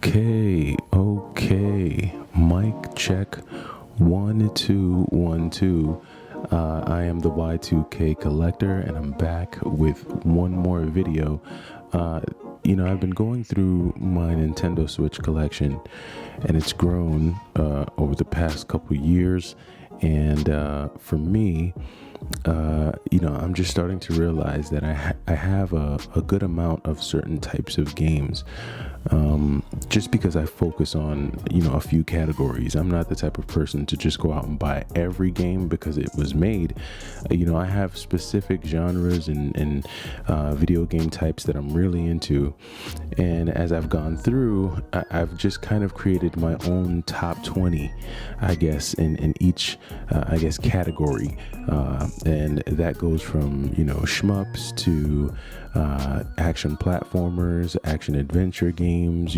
Okay. Mic check 1 2 1 2. I am the Y2K collector, and I'm back with one more video. I've been going through my Nintendo Switch collection, and it's grown over the past couple years. And for me, I'm just starting to realize that I have a good amount of certain types of games. Just because I focus on, a few categories. I'm not the type of person to just go out and buy every game because it was made. I have specific genres and video game types that I'm really into. And as I've gone through, I've just kind of created my own top 20, I guess, in each, category. And that goes from, shmups to action platformers, action adventure games,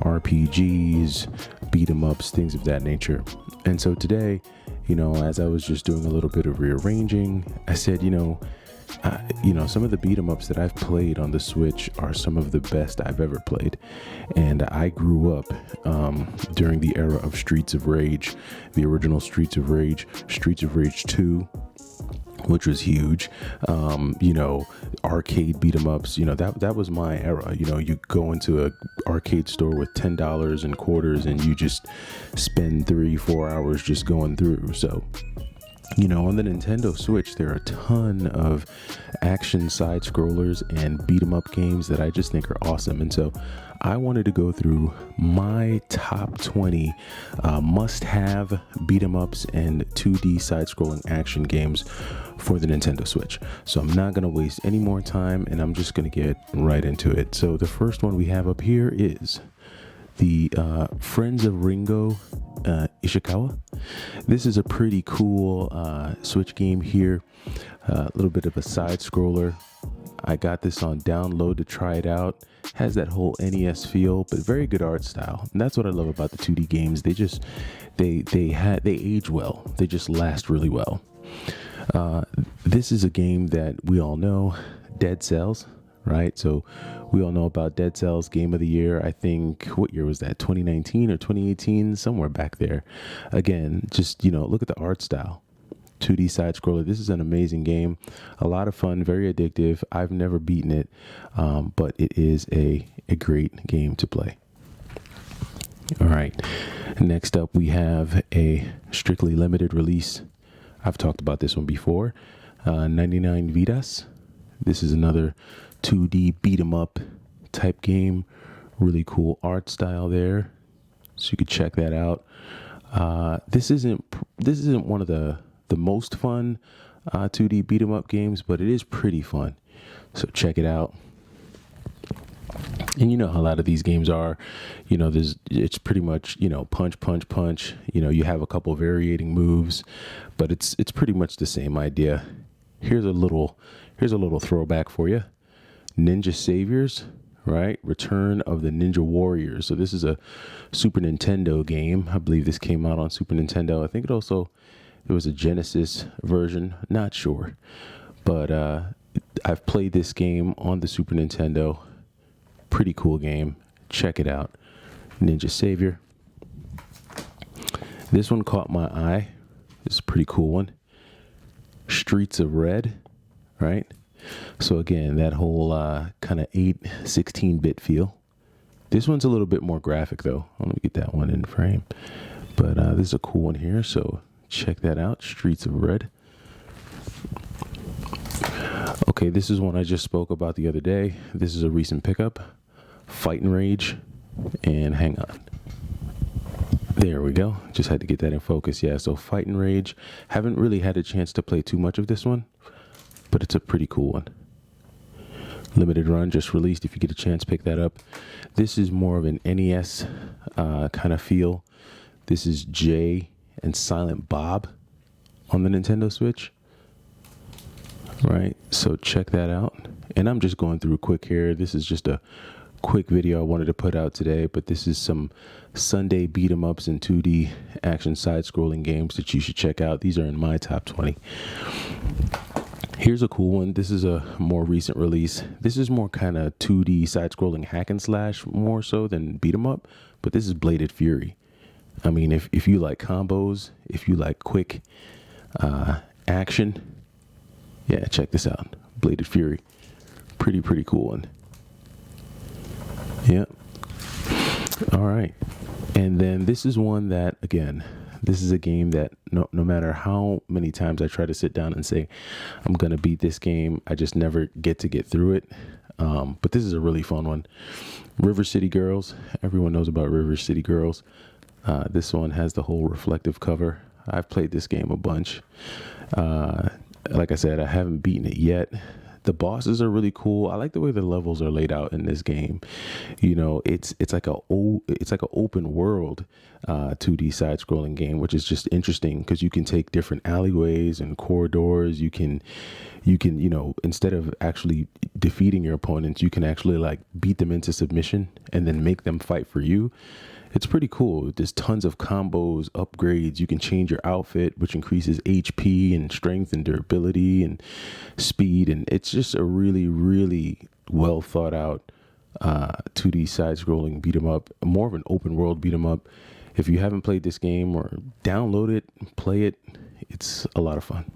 RPGs, beat 'em ups, things of that nature. And so today, as I was just doing a little bit of rearranging, I said, some of the beat 'em ups that I've played on the Switch are some of the best I've ever played. And I grew up during the era of Streets of Rage, the original Streets of Rage 2, which was huge. Arcade beat 'em ups, that was my era. You go into a arcade store with $10 in quarters and you just spend 3-4 hours just going through. So, on the Nintendo Switch, there are a ton of action side scrollers and beat 'em up games that I just think are awesome. And so I wanted to go through my top 20 must-have beat 'em ups and 2D side-scrolling action games for the Nintendo Switch. So I'm not going to waste any more time, and I'm just going to get right into it. So the first one we have up here is the Friends of Ringo Ishikawa. This is a pretty cool Switch game here. A little bit of a side scroller. I got this on download to try it out. Has that whole NES feel, but very good art style. And that's what I love about the 2D games. They age well. They just last really well. This is a game that we all know, Dead Cells, right? So we all know about Dead Cells Game of the Year. I think, what year was that? 2019 or 2018? Somewhere back there. Again, just, look at the art style. 2D side scroller. This is an amazing game. A lot of fun, very addictive. I've never beaten it, but it is a great game to play. All right. Next up, we have a strictly limited release. I've talked about this one before. 99 Vidas. This is another 2D beat 'em up type game. Really cool art style there. So you could check that out. This isn't one of the most fun 2D beat 'em up games, but it is pretty fun. So check it out. And how a lot of these games are, it's pretty much, punch, punch, punch. You have a couple varying moves, but it's pretty much the same idea. Here's a little throwback for you. Ninja Saviors, right? Return of the Ninja Warriors. So this is a Super Nintendo game. I believe this came out on Super Nintendo. I think there was a Genesis version, not sure. But I've played this game on the Super Nintendo. Pretty cool game. Check it out. Ninja Savior. This one caught my eye. This is a pretty cool one. Streets of Red, right? So again, that whole kind of 16-bit feel. This one's a little bit more graphic though. Let me get that one in frame. But this is a cool one here, so check that out. Streets of Red. Okay, this is one I just spoke about the other day. This is a recent pickup. Fight and Rage. And hang on. There we go. Just had to get that in focus. Yeah, so Fight and Rage. Haven't really had a chance to play too much of this one, but it's a pretty cool one. Limited run, just released. If you get a chance, pick that up. This is more of an NES kind of feel. This is Jay and Silent Bob on the Nintendo Switch. Right, so check that out. And I'm just going through quick here. This is just a quick video I wanted to put out today, but this is some Sunday beat 'em ups and 2D action side scrolling games that you should check out. These are in my top 20. Here's a cool one. This is a more recent release. This is more kind of 2D side-scrolling hack and slash more so than beat 'em up, but this is Bladed Fury. I mean, if you like combos, if you like quick action, yeah, check this out. Bladed Fury. Pretty cool one. Yep. All right. And then this is one that, again, this is a game that no matter how many times I try to sit down and say, I'm going to beat this game, I just never get through it. But this is a really fun one. River City Girls. Everyone knows about River City Girls. This one has the whole reflective cover. I've played this game a bunch. Like I said, I haven't beaten it yet. The bosses are really cool. I like the way the levels are laid out in this game. You know, it's like an open world 2D side scrolling game, which is just interesting because you can take different alleyways and corridors. You can, you know, instead of actually defeating your opponents, you can actually like beat them into submission and then make them fight for you. It's pretty cool. There's tons of combos, upgrades. You can change your outfit, which increases HP and strength and durability and speed. And it's just a really well thought out 2D side scrolling beat 'em up, more of an open world beat 'em up. If you haven't played this game, or download it, play it, it's a lot of fun.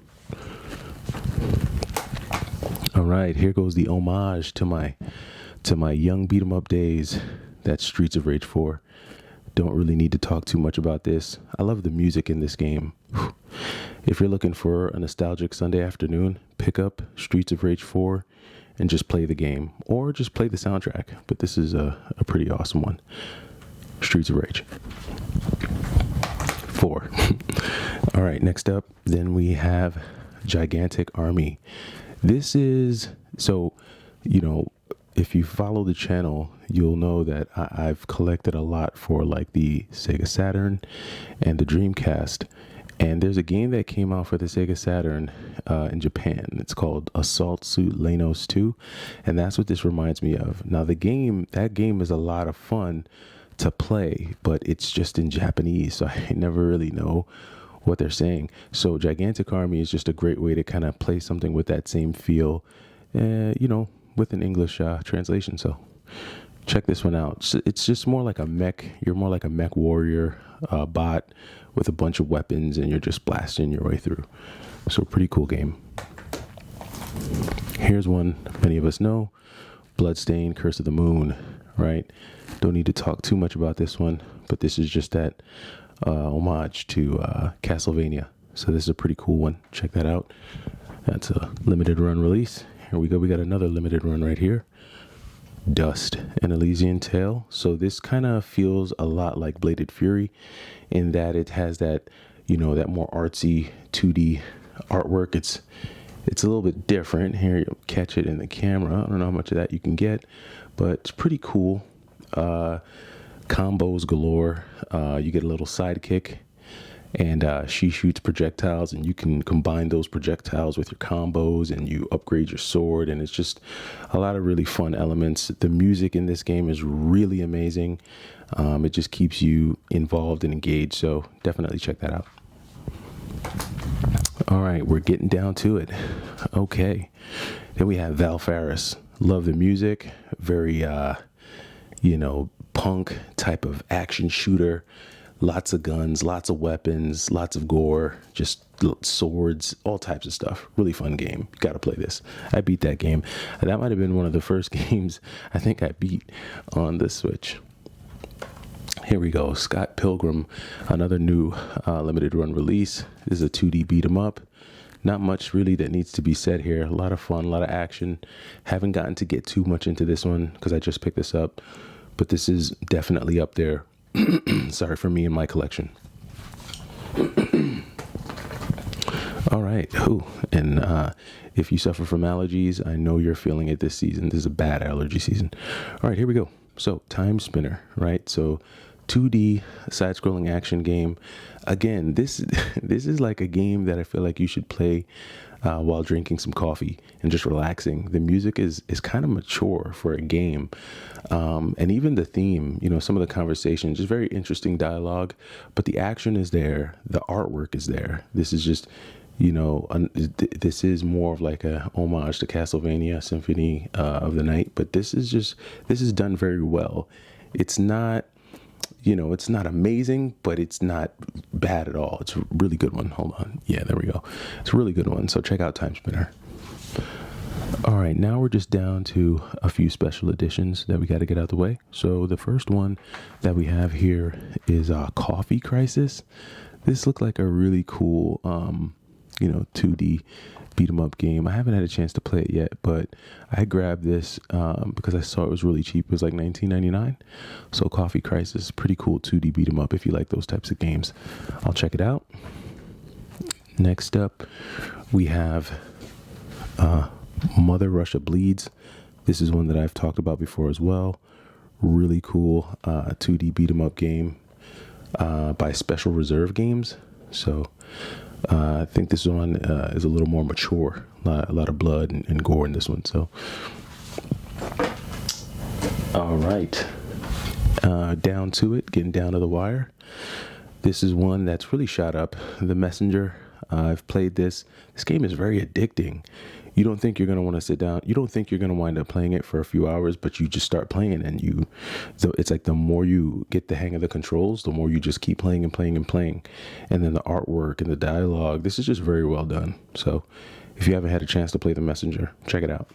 All right, here goes the homage to my young beat 'em up days. That's Streets of Rage 4. Don't really need to talk too much about this. I love the music in this game. If you're looking for a nostalgic Sunday afternoon, pick up Streets of Rage 4 and just play the game, or just play the soundtrack. But this is a pretty awesome one. Streets of Rage 4. All right, next up, then we have Gigantic Army. This is, so, you know, if you follow the channel, you'll know that I've collected a lot for like the Sega Saturn and the Dreamcast. And there's a game that came out for the Sega Saturn in Japan. It's called Assault Suit Lanos 2. And that's what this reminds me of. Now, that game is a lot of fun to play, but it's just in Japanese, so I never really know what they're saying. So Gigantic Army is just a great way to kind of play something with that same feel, you know, with an English translation. So check this one out. It's just more like a mech. You're more like a mech warrior bot with a bunch of weapons, and you're just blasting your way through. So pretty cool game. Here's one many of us know. Bloodstained, Curse of the Moon, right? Don't need to talk too much about this one, but this is just that homage to Castlevania. So this is a pretty cool one. Check that out. That's a limited run release. Here we go. We got another limited run right here. Dust, an Elysian Tale. So this kind of feels a lot like Bladed Fury in that it has that, you know, that more artsy 2D artwork. It's a little bit different. Here, you'll catch it in the camera. I don't know how much of that you can get, but it's pretty cool. Combos galore. You get a little sidekick, and she shoots projectiles, and you can combine those projectiles with your combos, and you upgrade your sword, and it's just a lot of really fun elements. The music in this game is really amazing. It just keeps you involved and engaged, so definitely check that out. All right, we're getting down to it. Okay, then we have Val Ferris. Love the music. Very, you know, punk type of action shooter. Lots of guns, lots of weapons, lots of gore, just swords, all types of stuff. Really fun game. You got to play this. I beat that game. That might have been one of the first games I think I beat on the Switch. Here we go. Scott Pilgrim, another new limited run release. This is a 2D beat 'em up. Not much really that needs to be said here. A lot of fun, a lot of action. Haven't gotten to get too much into this one because I just picked this up, but this is definitely up there. Sorry, for me and my collection. All right. Ooh. And if you suffer from allergies, I know you're feeling it this season. This is a bad allergy season. All right, here we go. So Time Spinner, right? So 2D side-scrolling action game. Again, this is like a game that I feel like you should play while drinking some coffee and just relaxing. The music is kind of mature for a game. And even the theme, you know, some of the conversations, just very interesting dialogue, but the action is there. The artwork is there. This is just, This is more of like a homage to Castlevania Symphony of the Night, but this is done very well. It's not, it's not amazing, but it's not bad at all. It's a really good one. Hold on. Yeah, there we go. It's a really good one. So check out Time Spinner. All right, now we're just down to a few special editions that we got to get out the way. So the first one that we have here is Coffee Crisis. This looked like a really cool, 2D beat 'em up game. I haven't had a chance to play it yet, but I grabbed this because I saw it was really cheap. It was like $19.99. So Coffee Crisis, pretty cool 2D beat 'em up if you like those types of games. I'll check it out. Next up, we have Mother Russia Bleeds. This is one that I've talked about before as well. Really cool 2D beat 'em up game by Special Reserve Games. So I think this one is a little more mature. A lot of blood and gore in this one. So, all right, down to it, getting down to the wire. This is one that's really shot up. The Messenger. I've played this. This game is very addicting. You don't think you're going to want to sit down. You don't think you're going to wind up playing it for a few hours, but you just start playing, and it's like the more you get the hang of the controls, the more you just keep playing and playing and playing. And then the artwork and the dialogue, this is just very well done. So if you haven't had a chance to play The Messenger, check it out.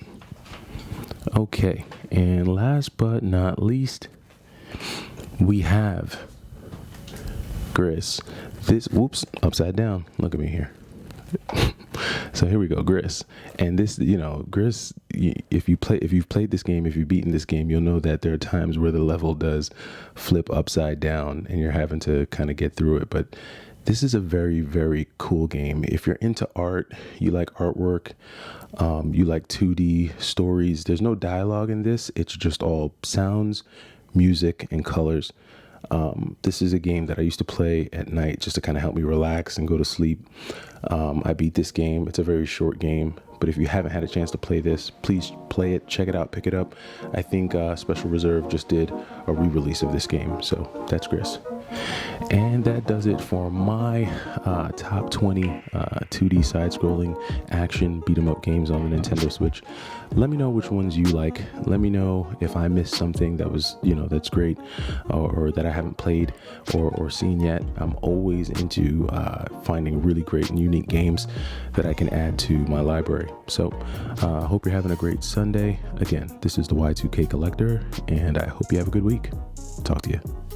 Okay, and last but not least, we have Gris. Upside down. Look at me here. So here we go, Gris. And this, Gris, if you've played this game, if you've beaten this game, you'll know that there are times where the level does flip upside down and you're having to kind of get through it. But this is a very, very cool game. If you're into art, you like artwork, you like 2D stories, there's no dialogue in this. It's just all sounds, music, and colors. This is a game that I used to play at night just to kind of help me relax and go to sleep. I beat this game. It's a very short game, but if you haven't had a chance to play this, please play it, check it out, pick it up. I think Special Reserve just did a re-release of this game, so that's Gris. And that does it for my top 20 2D side-scrolling action beat-em-up games on the Nintendo Switch. Let me know which ones you like. Let me know if I missed something that was, that's great, or that I haven't played or seen yet. I'm always into finding really great and unique games that I can add to my library. So I hope you're having a great Sunday. Again, this is the Y2K Collector, and I hope you have a good week. Talk to you.